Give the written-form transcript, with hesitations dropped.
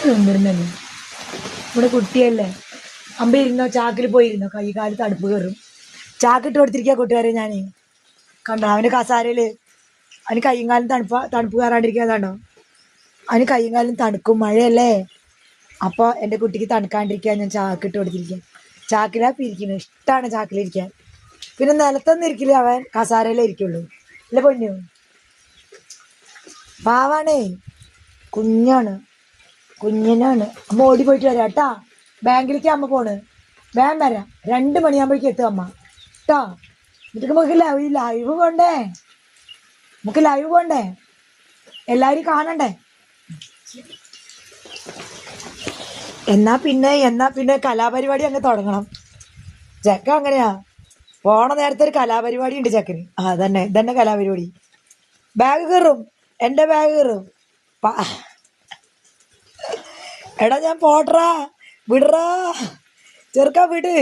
നിന്നിരുന്നല്ലേ ഇവിടെ കുട്ടിയല്ലേ അമ്പ ഇരുന്നോ ചാക്കിൽ പോയിരുന്നോ കൈ കാല് തണുപ്പ് കയറും ചാക്കിട്ട് കൊടുത്തിരിക്കുക കൂട്ടുകാരെ ഞാൻ കണ്ടോ അവന് കസാരയില് അവന് കൈയും കാലും തണുപ്പ് കയറാണ്ടിരിക്കാതാണോ അവന് കൈയും കാലും തണുക്കും മഴയല്ലേ അപ്പോൾ എൻ്റെ കുട്ടിക്ക് തണുക്കാണ്ടിരിക്കാൻ ഞാൻ ചാക്കിട്ട് കൊടുത്തിരിക്കുക ചാക്കിലാ പിരിക്കുന്നത് ഇഷ്ടമാണ് ചാക്കിലിരിക്കാൻ പിന്നെ നിലത്തൊന്നും ഇരിക്കില്ല അവൻ കസാരയിലേ ഇരിക്കുള്ളൂ അല്ലേ പൊന്നു പാവാണേ കുഞ്ഞാണ് കുഞ്ഞിനാണ് അമ്മ ഓടി പോയിട്ട് വരാം കേട്ടാ ബാങ്കിലേക്ക് അമ്മ പോണ് വേഗം വരാം 2 മണിയാകുമ്പോഴേക്കും എത്തും അമ്മ കേട്ടോ എന്നിട്ട് നമുക്ക് ലൈവ് പോണ്ടേ നമുക്ക് ലൈവ് പോണ്ടേ എല്ലാവരും കാണണ്ടേ എന്നാ പിന്നെ കലാപരിപാടി അങ്ങ് തുടങ്ങണം ചെക്ക അങ്ങനെയാ പോണ നേരത്തെ ഒരു കലാപരിപാടി ഉണ്ട് ചെക്കന് ഇതന്നെ കലാപരിപാടി ബാഗ് കയറും എൻ്റെ ബാഗ് കയറും എടാ ഞാൻ പോട്ടറാ വിടറാ ചെറുക്കാ വിട്